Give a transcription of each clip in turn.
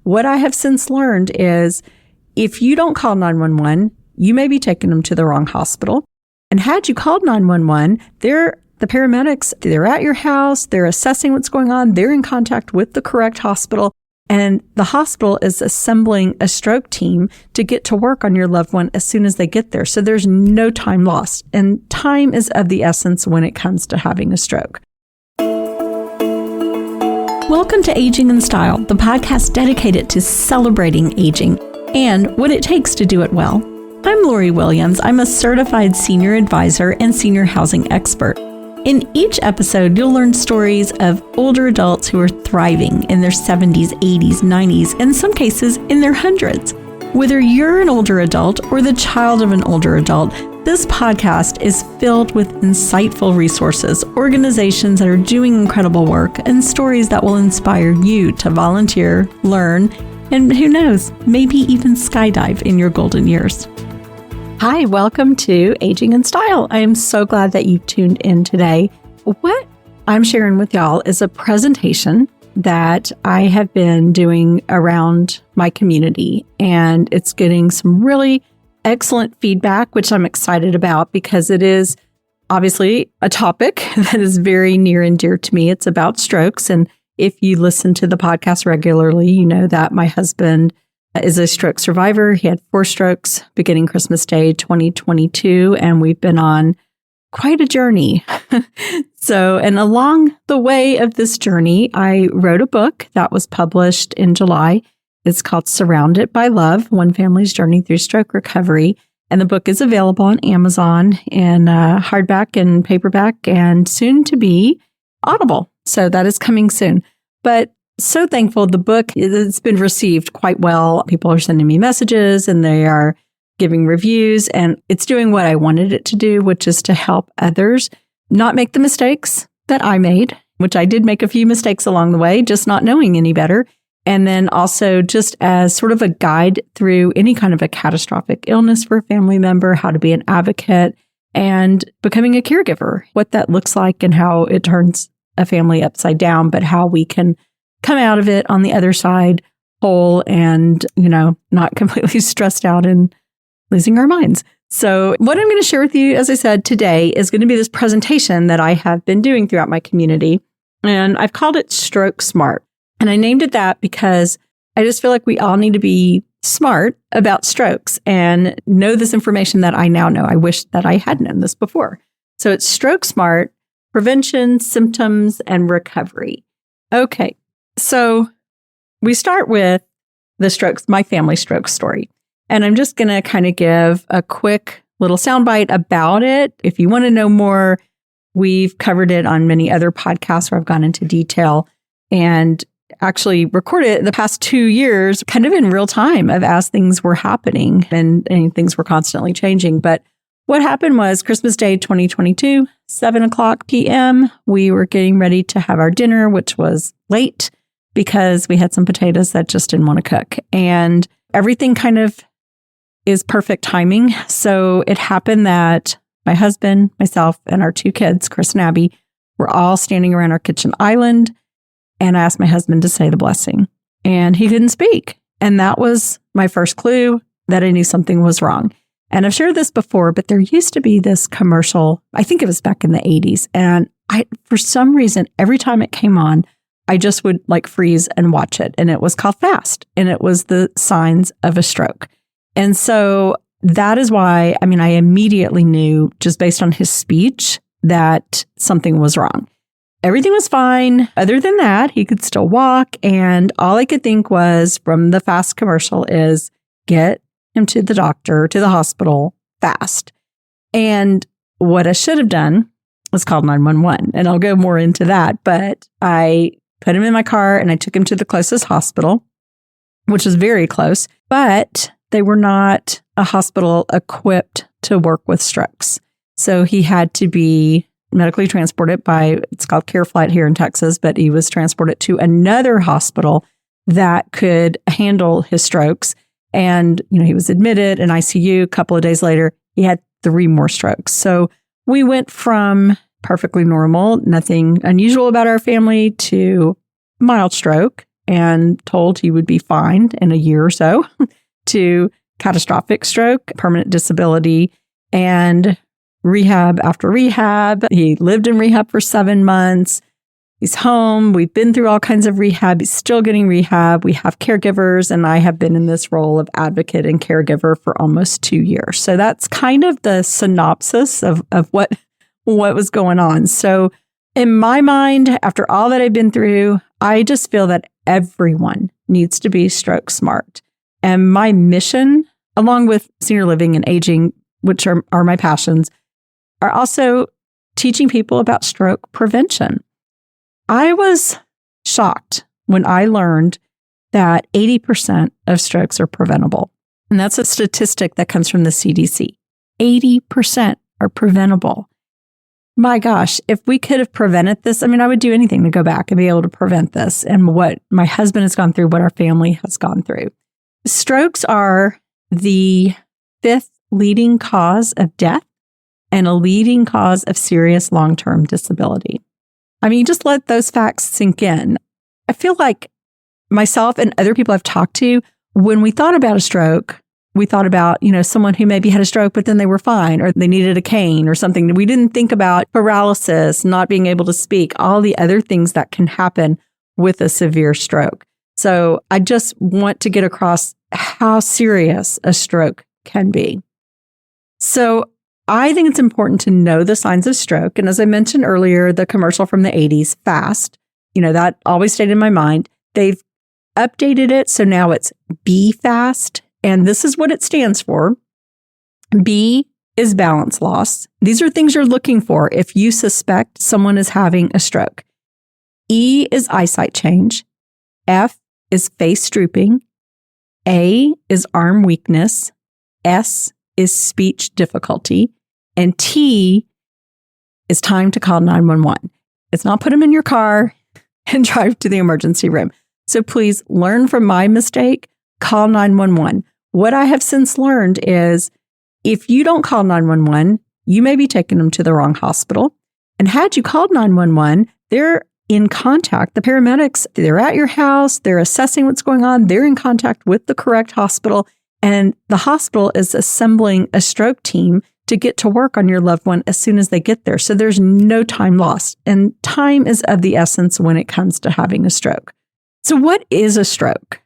what I have since learned is if you don't call 911, you may be taking them to the wrong hospital. And had you called 911, the paramedics, they're at your house, they're assessing what's going on, they're in contact with the correct hospital, and the hospital is assembling a stroke team to get to work on your loved one as soon as they get there. So there's no time lost. And time is of the essence when it comes to having a stroke. Welcome to Aging in Style, the podcast dedicated to celebrating aging and what it takes to do it well. I'm Lori Williams. I'm a certified senior advisor and senior housing expert. In each episode, you'll learn stories of older adults who are thriving in their 70s, 80s, 90s, and in some cases in their hundreds. Whether you're an older adult or the child of an older adult, this podcast is filled with insightful resources, organizations that are doing incredible work, and stories that will inspire you to volunteer, learn, and who knows, maybe even skydive in your golden years. Hi, welcome to Aging in Style. I am so glad that you tuned in today. What I'm sharing with y'all is a presentation that I have been doing around my community, and it's getting some really excellent feedback, which I'm excited about because it is obviously a topic that is very near and dear to me. It's about strokes. And if you listen to the podcast regularly, you know that my husband is a stroke survivor. He had 4 strokes beginning Christmas Day 2022, and we've been on quite a journey. And along the way of this journey, I wrote a book that was published in July. It's called Surrounded by Love, One Family's Journey Through Stroke Recovery. And the book is available on Amazon in hardback and paperback and soon to be Audible. So that is coming soon. But so thankful the book has been received quite well. People are sending me messages and they are giving reviews, and it's doing what I wanted it to do, which is to help others not make the mistakes that I made, which I did make a few mistakes along the way, just not knowing any better. And then also just as sort of a guide through any kind of a catastrophic illness for a family member, how to be an advocate and becoming a caregiver, what that looks like and how it turns a family upside down, but how we can come out of it on the other side whole and, not completely stressed out and losing our minds. So what I'm going to share with you, as I said, today is going to be this presentation that I have been doing throughout my community. And I've called it Stroke Smart. And I named it that because I just feel like we all need to be smart about strokes and know this information that I now know. I wish that I had known this before. So it's Stroke Smart, Prevention, Symptoms, and Recovery. Okay. So we start with the strokes, my family stroke story. And I'm just going to kind of give a quick little soundbite about it. If you want to know more, we've covered it on many other podcasts where I've gone into detail and actually recorded the past 2 years kind of in real time of as things were happening and things were constantly changing. But what happened was Christmas Day 2022, 7:00 p.m., we were getting ready to have our dinner, which was late because we had some potatoes that just didn't want to cook. And everything kind of is perfect timing. So it happened that my husband, myself, and our 2 kids, Chris and Abby, were all standing around our kitchen island. And I asked my husband to say the blessing. And he couldn't speak. And that was my first clue that I knew something was wrong. And I've shared this before, but there used to be this commercial, I think it was back in the 80s. And for some reason, every time it came on, I just would freeze and watch it. And it was called FAST. And it was the signs of a stroke. And so that is why, I immediately knew just based on his speech that something was wrong. Everything was fine. Other than that, he could still walk. And all I could think was from the FAST commercial is get him to the doctor, to the hospital fast. And what I should have done was called 911. And I'll go more into that. But I put him in my car and I took him to the closest hospital, which was very close, but they were not a hospital equipped to work with strokes. So he had to be medically transported it's called Care Flight here in Texas, but he was transported to another hospital that could handle his strokes. And, he was admitted in ICU. A couple of days later, he had 3 more strokes. So we went from perfectly normal, nothing unusual about our family, to mild stroke. and told he would be fine in a year or so, to catastrophic stroke, permanent disability, and rehab after rehab. He lived in rehab for 7 months. He's home. We've been through all kinds of rehab. He's still getting rehab. We have caregivers, and I have been in this role of advocate and caregiver for almost 2 years. So that's kind of the synopsis of what was going on. So in my mind, after all that I've been through, I just feel that everyone needs to be stroke smart. And my mission, along with senior living and aging, which are my passions, are also teaching people about stroke prevention. I was shocked when I learned that 80% of strokes are preventable. And that's a statistic that comes from the CDC. 80% are preventable. My gosh, if we could have prevented this, I mean, I would do anything to go back and be able to prevent this and what my husband has gone through, what our family has gone through. Strokes are the 5th leading cause of death and a leading cause of serious long-term disability. I mean, just let those facts sink in. I feel like myself and other people I've talked to, when we thought about a stroke, we thought about, someone who maybe had a stroke, but then they were fine, or they needed a cane or something. We didn't think about paralysis, not being able to speak, all the other things that can happen with a severe stroke. So I just want to get across how serious a stroke can be. So I think it's important to know the signs of stroke. And as I mentioned earlier, the commercial from the 80s, FAST, that always stayed in my mind. They've updated it. So now it's B FAST. And this is what it stands for. B is balance loss. These are things you're looking for if you suspect someone is having a stroke. E is eyesight change. F is face drooping. A is arm weakness. S is speech difficulty, and T is time to call 911. It's not put them in your car and drive to the emergency room. So please learn from my mistake, call 911. What I have since learned is if you don't call 911, you may be taking them to the wrong hospital. And had you called 911, they're in contact. The paramedics, they're at your house, they're assessing what's going on, they're in contact with the correct hospital. And the hospital is assembling a stroke team to get to work on your loved one as soon as they get there. So there's no time lost. And time is of the essence when it comes to having a stroke. So what is a stroke?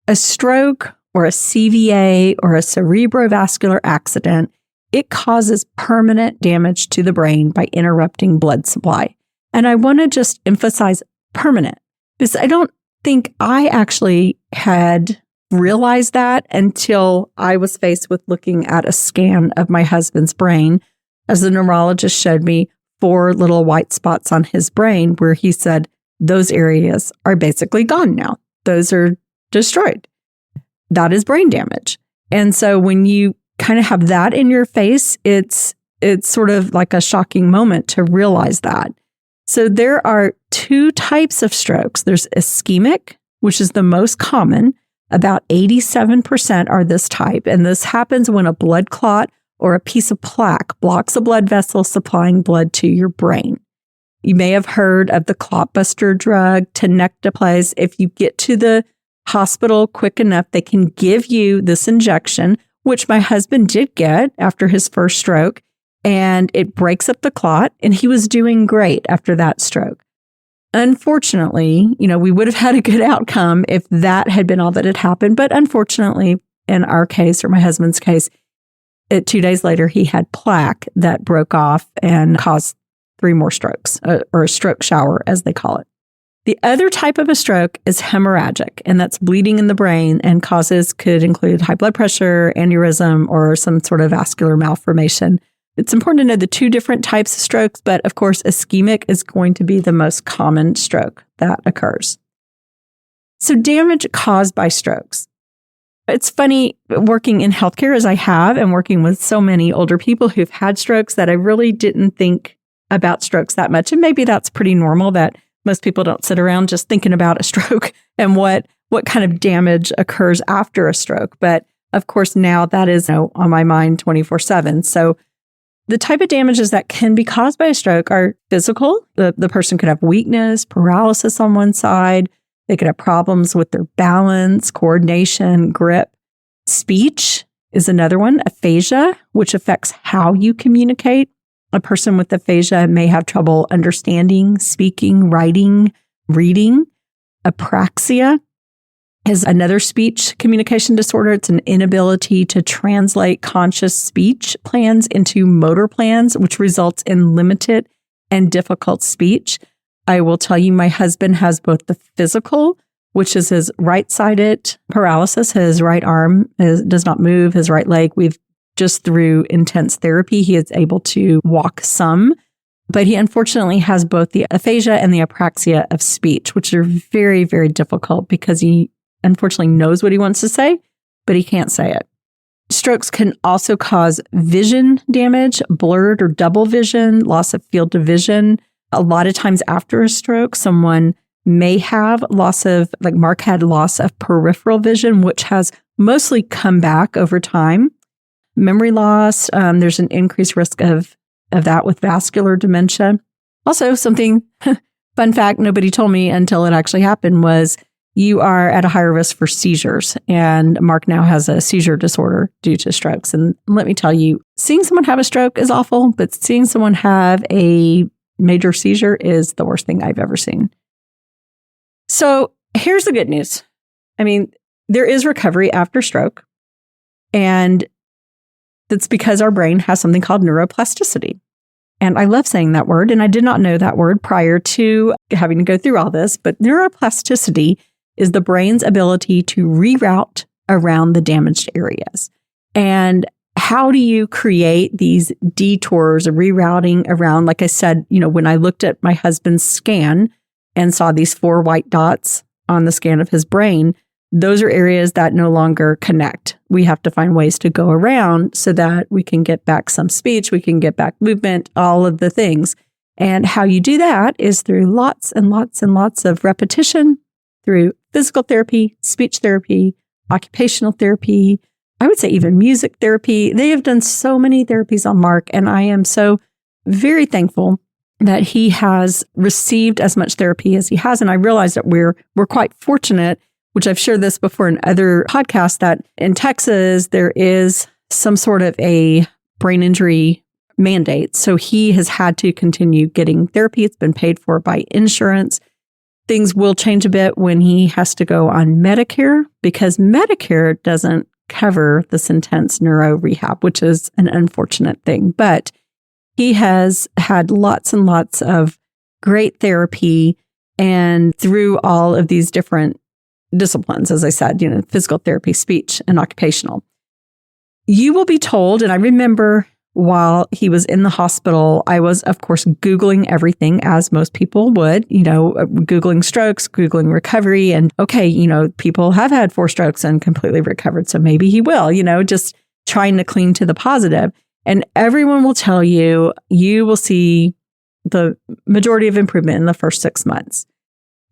A stroke or a CVA or a cerebrovascular accident, it causes permanent damage to the brain by interrupting blood supply. And I want to just emphasize permanent, because I don't think I actually had realized that until I was faced with looking at a scan of my husband's brain, as the neurologist showed me 4 little white spots on his brain where he said, those areas are basically gone now. Those are destroyed. That is brain damage. And so when you kind of have that in your face, it's sort of like a shocking moment to realize that. So there are 2 types of strokes. There's ischemic, which is the most common. About 87% are this type, and this happens when a blood clot or a piece of plaque blocks a blood vessel supplying blood to your brain. You may have heard of the clotbuster drug, tenecteplase. If you get to the hospital quick enough, they can give you this injection, which my husband did get after his first stroke, and it breaks up the clot, and he was doing great after that stroke. Unfortunately, we would have had a good outcome if that had been all that had happened. But unfortunately, in our case, or my husband's case, 2 days later, he had plaque that broke off and caused 3 more strokes, or a stroke shower, as they call it. The other type of a stroke is hemorrhagic, and that's bleeding in the brain, and causes could include high blood pressure, aneurysm, or some sort of vascular malformation. It's important to know the 2 different types of strokes, but of course, ischemic is going to be the most common stroke that occurs. So damage caused by strokes. It's funny working in healthcare as I have, and working with so many older people who've had strokes, that I really didn't think about strokes that much. And maybe that's pretty normal, that most people don't sit around just thinking about a stroke and what kind of damage occurs after a stroke. But of course, now that is on my mind 24/7. So the type of damages that can be caused by a stroke are physical. The person could have weakness, paralysis on one side. They could have problems with their balance, coordination, grip. Speech is another one, aphasia, which affects how you communicate. A person with aphasia may have trouble understanding, speaking, writing, reading. Apraxia is another speech communication disorder. It's an inability to translate conscious speech plans into motor plans, which results in limited and difficult speech. I will tell you, my husband has both the physical, which is his right-sided paralysis. His right arm does not move, his right leg. We've just through intense therapy, he is able to walk some, but he unfortunately has both the aphasia and the apraxia of speech, which are very, very difficult because he unfortunately knows what he wants to say, but he can't say it. Strokes can also cause vision damage, blurred or double vision, loss of field of vision. A lot of times after a stroke, someone may have loss of, like Mark had loss of peripheral vision, which has mostly come back over time. Memory loss, there's an increased risk of that with vascular dementia. Also, something, fun fact, nobody told me until it actually happened was you are at a higher risk for seizures. And Mark now has a seizure disorder due to strokes. And let me tell you, seeing someone have a stroke is awful, but seeing someone have a major seizure is the worst thing I've ever seen. So here's the good news. I mean, there is recovery after stroke, and that's because our brain has something called neuroplasticity. And I love saying that word, and I did not know that word prior to having to go through all this, but neuroplasticity is the brain's ability to reroute around the damaged areas. And how do you create these detours or rerouting around? Like I said, when I looked at my husband's scan and saw these 4 white dots on the scan of his brain, those are areas that no longer connect. We have to find ways to go around so that we can get back some speech, we can get back movement, all of the things. And how you do that is through lots and lots and lots of repetition, through physical therapy, speech therapy, occupational therapy, I would say even music therapy. They have done so many therapies on Mark, and I am so very thankful that he has received as much therapy as he has. And I realize that we're quite fortunate, which I've shared this before in other podcasts, that in Texas, there is some sort of a brain injury mandate. So he has had to continue getting therapy. It's been paid for by insurance. Things will change a bit when he has to go on Medicare, because Medicare doesn't cover this intense neuro rehab, which is an unfortunate thing. But he has had lots and lots of great therapy, and through all of these different disciplines, as I said, physical therapy, speech, and occupational. You will be told, and I remember while he was in the hospital, I was, of course, Googling everything, as most people would, Googling strokes, Googling recovery, and okay, people have had 4 strokes and completely recovered, so maybe he will, just trying to cling to the positive. And everyone will tell you, you will see the majority of improvement in the first 6 months.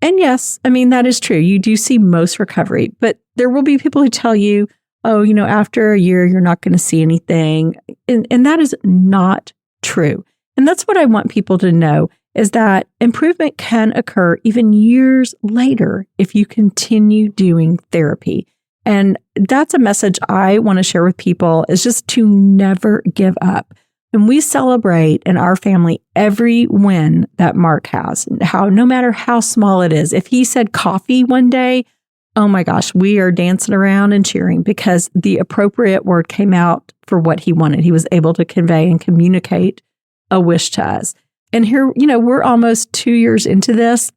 And yes, I mean, that is true. You do see most recovery, but there will be people who tell you, oh, after a year, you're not going to see anything. And that is not true. And that's what I want people to know, is that improvement can occur even years later if you continue doing therapy. And that's a message I want to share with people, is just to never give up. And we celebrate in our family every win that Mark has, no matter how small it is. If he said coffee one day, oh my gosh, we are dancing around and cheering because the appropriate word came out for what he wanted. He was able to convey and communicate a wish to us. And here, we're almost 2 years into this.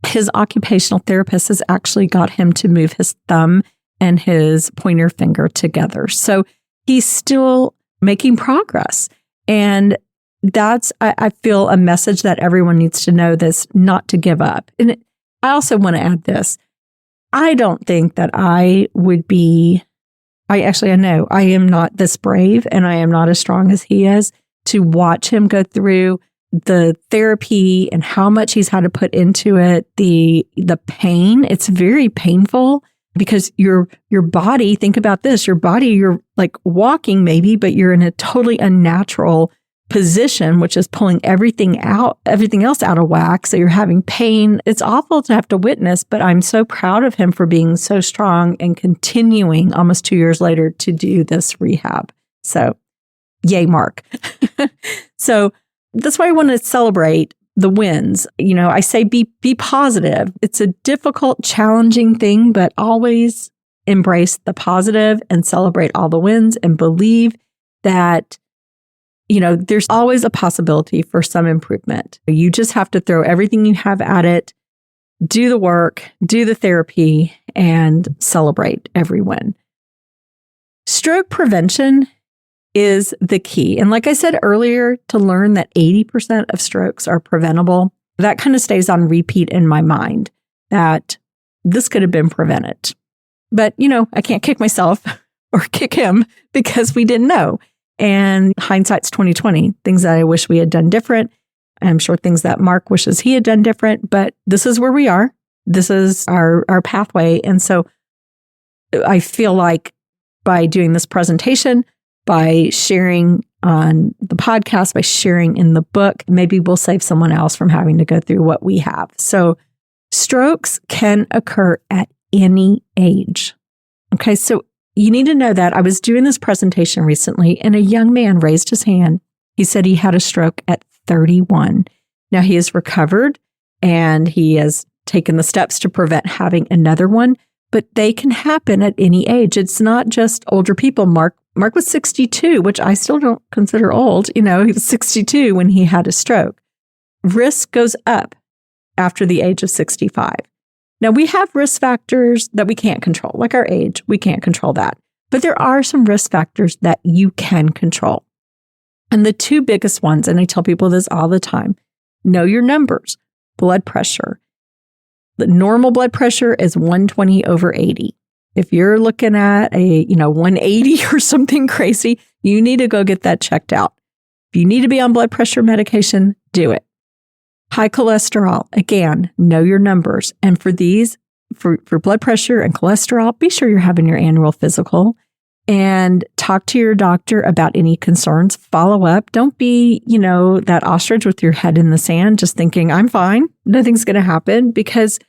His occupational therapist has actually got him to move his thumb and his pointer finger together. So he's still making progress. And that's, I feel, a message that everyone needs to know, this, not to give up. And I also want to add this. I don't think that I would be, I know I am not this brave, and I am not as strong as he is, to watch him go through the therapy and how much he's had to put into it, the pain. It's very painful. Because your body, think about this, your body, you're like walking maybe, but you're in a totally unnatural position, which is pulling everything else out of whack. So you're having pain. It's awful to have to witness, but I'm so proud of him for being so strong and continuing almost 2 years later to do this rehab. So yay, Mark. So that's why I want to celebrate the wins. I say be positive. It's a difficult, challenging thing, but always embrace the positive and celebrate all the wins and believe that, there's always a possibility for some improvement. You just have to throw everything you have at it, do the work, do the therapy, and celebrate every win. Stroke prevention is the key. And like I said earlier, to learn that 80% of strokes are preventable, that kind of stays on repeat in my mind, that this could have been prevented. But, I can't kick myself or kick him because we didn't know. And hindsight's 2020, things that I wish we had done different. I'm sure things that Mark wishes he had done different, but this is where we are. This is our pathway. And so I feel like by doing this presentation, by sharing on the podcast, by sharing in the book, maybe we'll save someone else from having to go through what we have. So strokes can occur at any age. Okay, so you need to know that. I was doing this presentation recently and a young man raised his hand. He said he had a stroke at 31. Now he is recovered and he has taken the steps to prevent having another one, but they can happen at any age. It's not just older people. Mark was 62, which I still don't consider old. He was 62 when he had a stroke. Risk goes up after the age of 65. Now, we have risk factors that we can't control, like our age. We can't control that. But there are some risk factors that you can control. And the two biggest ones, and I tell people this all the time, know your numbers. Blood pressure. The normal blood pressure is 120 over 80. If you're looking at a 180 or something crazy, you need to go get that checked out. If you need to be on blood pressure medication, do it. High cholesterol, again, know your numbers. And for these, for blood pressure and cholesterol, be sure you're having your annual physical and talk to your doctor about any concerns. Follow up. Don't be, that ostrich with your head in the sand, just thinking, I'm fine. Nothing's going to happen. Because,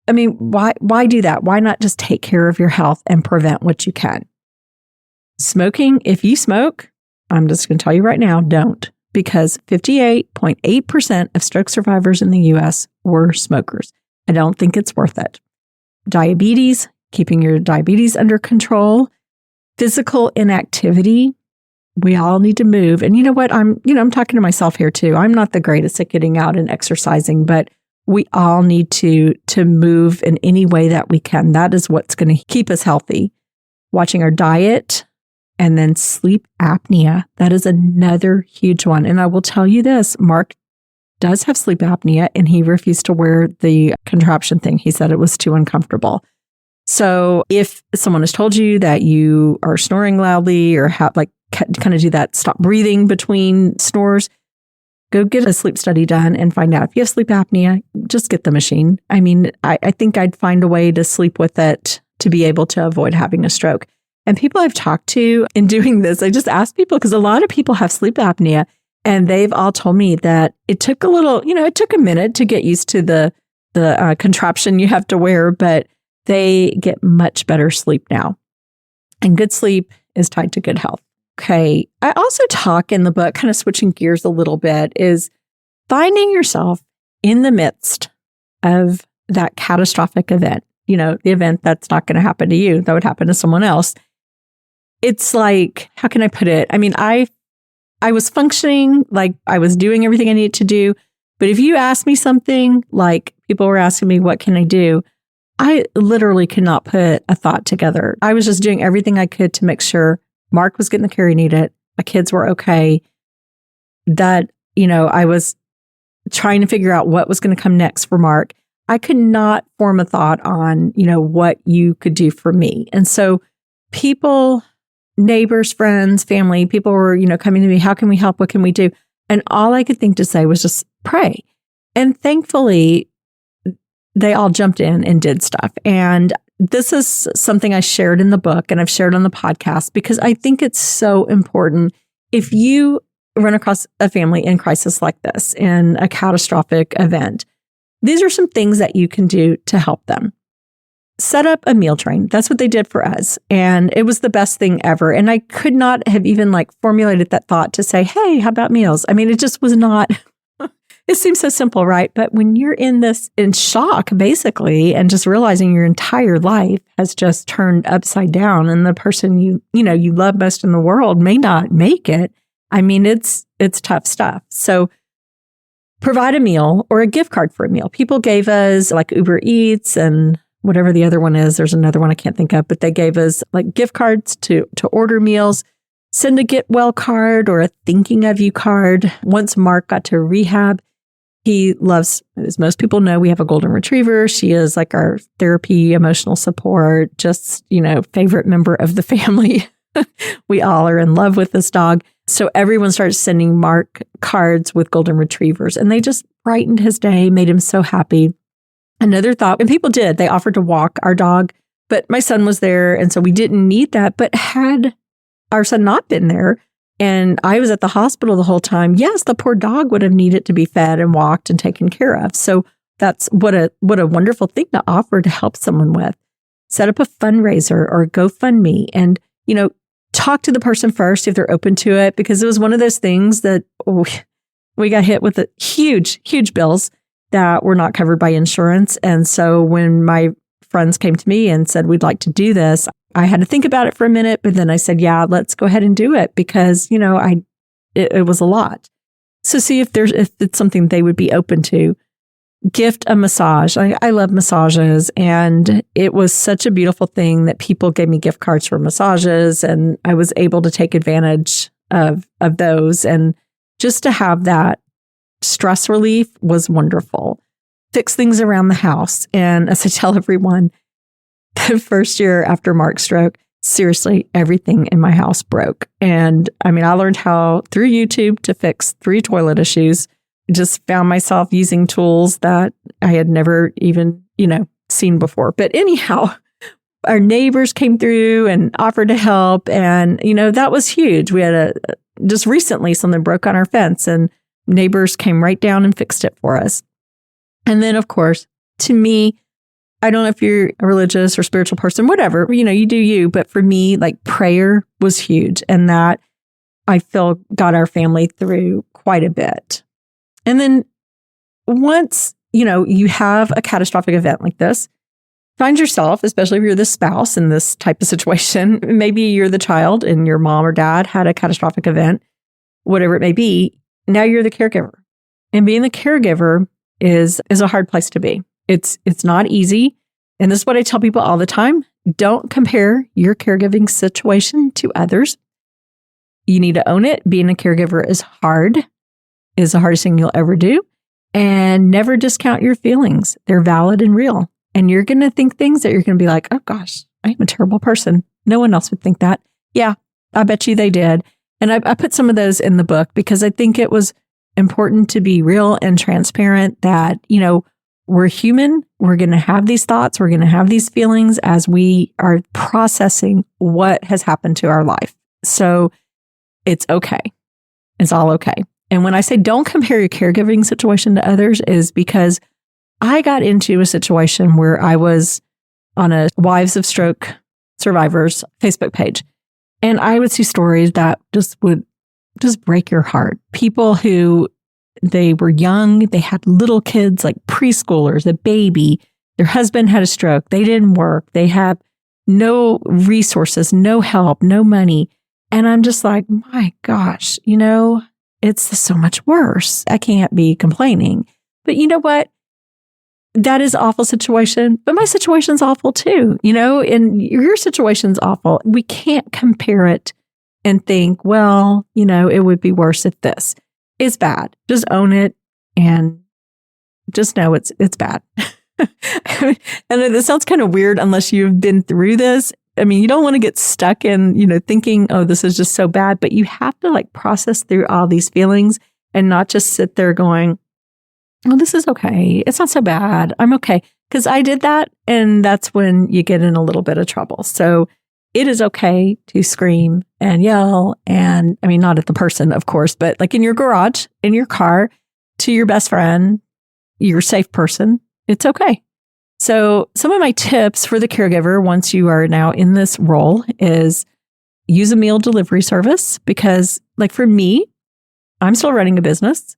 why do that? Why not just take care of your health and prevent what you can? Smoking, if you smoke, I'm just going to tell you right now, don't. Because 58.8% of stroke survivors in the U.S. were smokers. I don't think it's worth it. Diabetes, keeping your diabetes under control. Physical inactivity. We all need to move. And you know what? I'm talking to myself here too. I'm not the greatest at getting out and exercising, but we all need to move in any way that we can. That is what's going to keep us healthy. Watching our diet. And then sleep apnea. That is another huge one. And I will tell you this, Mark does have sleep apnea and he refused to wear the contraption thing. He said it was too uncomfortable. So if someone has told you that you are snoring loudly or have kind of do that stop breathing between snores, go get a sleep study done and find out if you have sleep apnea, just get the machine. I think I'd find a way to sleep with it to be able to avoid having a stroke. And people I've talked to in doing this, I just ask people, because a lot of people have sleep apnea and they've all told me that it took it took a minute to get used to the contraption you have to wear, but they get much better sleep now. And good sleep is tied to good health. Okay. I also talk in the book, kind of switching gears a little bit, is finding yourself in the midst of that catastrophic event. The event that's not going to happen to you, that would happen to someone else. It's like, how can I put it? I was functioning like I was doing everything I needed to do. But if you ask me something, like people were asking me, what can I do? I literally could not put a thought together. I was just doing everything I could to make sure Mark was getting the care he needed. My kids were okay. That, I was trying to figure out what was going to come next for Mark. I could not form a thought on, what you could do for me. And so people, neighbors, friends, family, people were, coming to me, how can we help? What can we do? And all I could think to say was just pray. And thankfully, they all jumped in and did stuff. And this is something I shared in the book and I've shared on the podcast because I think it's so important. If you run across a family in crisis like this, in a catastrophic event, these are some things that you can do to help them. Set up a meal train. That's what they did for us. And it was the best thing ever. And I could not have even formulated that thought to say, hey, how about meals? I mean, it just was not, it seems so simple, right? But when you're in shock, basically, and just realizing your entire life has just turned upside down and the person you love most in the world may not make it. I mean, it's tough stuff. So provide a meal or a gift card for a meal. People gave us Uber Eats and whatever the other one is. There's another one I can't think of, but they gave us gift cards to order meals. Send a get well card or a thinking of you card. Once Mark got to rehab, he loves, as most people know, we have a golden retriever. She is our therapy, emotional support, just, favorite member of the family. We all are in love with this dog. So everyone started sending Mark cards with golden retrievers, and they just brightened his day, made him so happy. Another thought, and people did, they offered to walk our dog, but my son was there, and so we didn't need that. But had our son not been there, and I was at the hospital the whole time, yes, the poor dog would have needed to be fed and walked and taken care of. So that's what a wonderful thing to offer to help someone with. Set up a fundraiser or a GoFundMe, and talk to the person first if they're open to it, because it was one of those things that we got hit with huge, huge bills that were not covered by insurance. And so when my friends came to me and said, we'd like to do this, I had to think about it for a minute, but then I said, yeah, let's go ahead and do it, because, it was a lot. So see if it's something they would be open to. Gift a massage. I love massages, and it was such a beautiful thing that people gave me gift cards for massages, and I was able to take advantage of those. And just to have that stress relief was wonderful. Fix things around the house. And as I tell everyone, the first year after Mark's stroke, seriously, everything in my house broke. And I learned how through YouTube to fix 3 toilet issues. Just found myself using tools that I had never even, seen before. But anyhow, our neighbors came through and offered to help. And, that was huge. We had just recently something broke on our fence, and neighbors came right down and fixed it for us. And then, of course, to me, I don't know if you're a religious or spiritual person, whatever, you do you. But for me, prayer was huge. And that I feel got our family through quite a bit. And then once, you have a catastrophic event like this, find yourself, especially if you're the spouse in this type of situation, maybe you're the child and your mom or dad had a catastrophic event, whatever it may be. Now you're the caregiver. And being the caregiver is a hard place to be. It's not easy. And this is what I tell people all the time. Don't compare your caregiving situation to others. You need to own it. Being a caregiver is hard. Is the hardest thing you'll ever do. And never discount your feelings. They're valid and real. And you're going to think things that you're going to be like, oh gosh, I'm a terrible person. No one else would think that. Yeah, I bet you they did. And I put some of those in the book because I think it was important to be real and transparent that, we're human. We're going to have these thoughts. We're going to have these feelings as we are processing what has happened to our life. So it's okay. It's all okay. And when I say don't compare your caregiving situation to others is because I got into a situation where I was on a Wives of Stroke Survivors Facebook page. And I would see stories that would break your heart. People who, they were young, they had little kids, like preschoolers, a baby, their husband had a stroke, they didn't work, they have no resources, no help, no money. And I'm just like, my gosh, it's so much worse. I can't be complaining. But you know what? That is an awful situation, but my situation's awful too, and your situation's awful. We can't compare it and think, well, it would be worse if this. It's bad. Just own it and just know it's bad. And it sounds kind of weird unless you've been through this. You don't want to get stuck in, thinking, oh, this is just so bad, but you have to process through all these feelings and not just sit there going, oh, this is okay. It's not so bad. I'm okay. Because I did that. And that's when you get in a little bit of trouble. So it is okay to scream and yell. And I mean, not at the person, of course, but like in your garage, in your car, to your best friend, your safe person, it's okay. So some of my tips for the caregiver, once you are now in this role, is use a meal delivery service. Because like for me, I'm still running a business.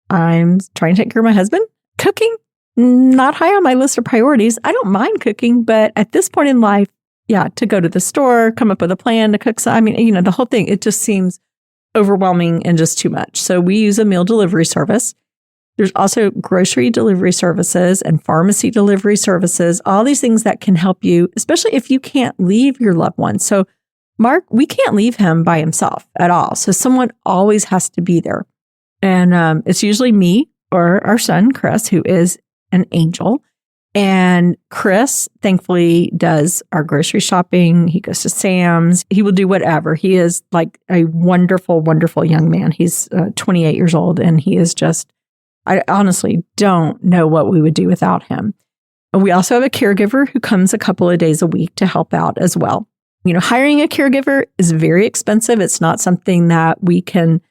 I'm trying to take care of my husband. Cooking, not high on my list of priorities. I don't mind cooking, but at this point in life, to go to the store, come up with a plan to cook. I mean, the whole thing, it just seems overwhelming and just too much. So we use a meal delivery service. There's also grocery delivery services and pharmacy delivery services, all these things that can help you, especially if you can't leave your loved one. So Mark, we can't leave him by himself at all. So someone always has to be there. And it's usually me or our son, Chris, who is an angel. And Chris, thankfully, does our grocery shopping. He goes to Sam's. He will do whatever. He is like a wonderful, wonderful young man. He's 28 years old, and he is just, I honestly don't know what we would do without him. And we also have a caregiver who comes a couple of days a week to help out as well. Hiring a caregiver is very expensive. It's not something that we can,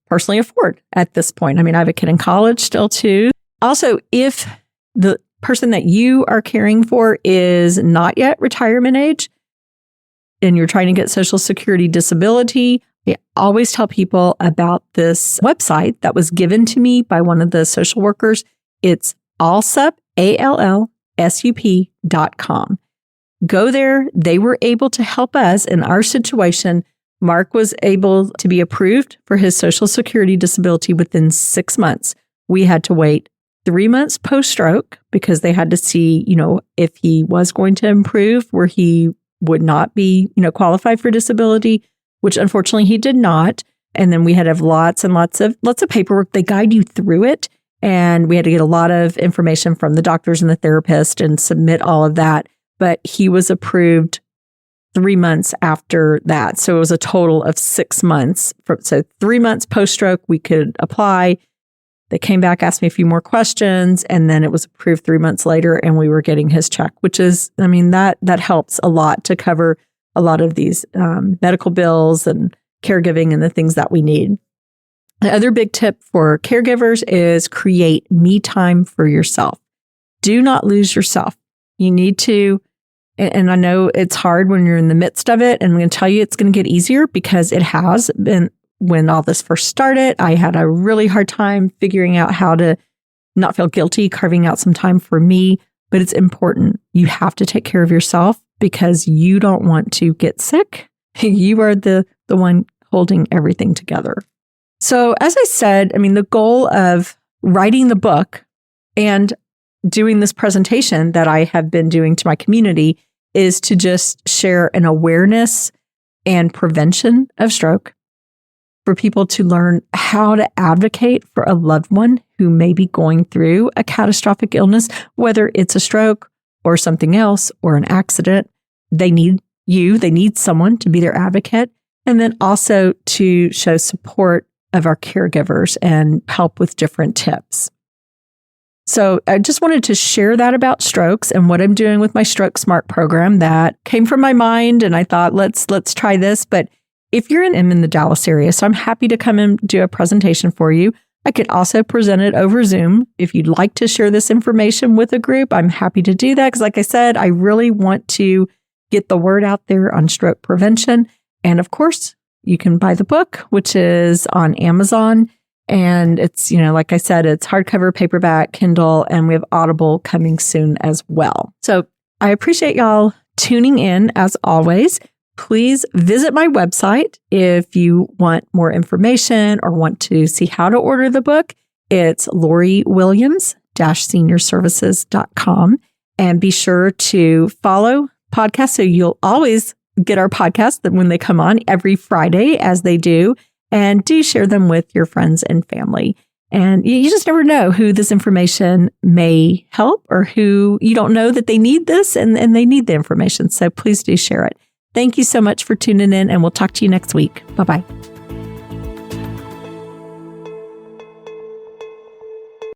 personally afford at this point. I mean, I have a kid in college still too. Also, if the person that you are caring for is not yet retirement age and you're trying to get Social Security disability, I always tell people about this website that was given to me by one of the social workers. It's allsup, ALLSUP.com. Go there. They were able to help us in our situation. Mark was able to be approved for his Social Security disability within 6 months. We had to wait 3 months post-stroke because they had to see, if he was going to improve where he would not be, qualified for disability, which unfortunately he did not. And then we had to have lots and lots of paperwork. They guide you through it. And we had to get a lot of information from the doctors and the therapist and submit all of that. But he was approved 3 months after that. So it was a total of 6 months. So 3 months post-stroke, we could apply. They came back, asked me a few more questions, and then it was approved 3 months later, and we were getting his check, which is, that helps a lot to cover a lot of these medical bills and caregiving and the things that we need. The other big tip for caregivers is create me time for yourself. Do not lose yourself. You need to, and I know it's hard when you're in the midst of it, and I'm going to tell you it's going to get easier because it has been. When all this first started, I had a really hard time figuring out how to not feel guilty, carving out some time for me, but it's important. You have to take care of yourself because you don't want to get sick. You are the one holding everything together. So as I said, the goal of writing the book and doing this presentation that I have been doing to my community is to just share an awareness and prevention of stroke, for people to learn how to advocate for a loved one who may be going through a catastrophic illness, whether it's a stroke or something else or an accident. They need you. They need someone to be their advocate. And then also to show support of our caregivers and help with different tips. So I just wanted to share that about strokes and what I'm doing with my Stroke Smart program that came from my mind. And I thought, let's try this. But if you're in the Dallas area, so I'm happy to come and do a presentation for you. I could also present it over Zoom. If you'd like to share this information with a group, I'm happy to do that. Because like I said, I really want to get the word out there on stroke prevention. And of course, you can buy the book, which is on Amazon. And it's, like I said, it's hardcover, paperback, Kindle, and we have Audible coming soon as well. So I appreciate y'all tuning in as always. Please visit my website if you want more information or want to see how to order the book. It's LoriWilliams-seniorservices.com. And be sure to follow podcasts so you'll always get our podcasts when they come on every Friday as they do. And do share them with your friends and family. And you just never know who this information may help or who you don't know that they need this and they need the information. So please do share it. Thank you so much for tuning in, and we'll talk to you next week. Bye-bye.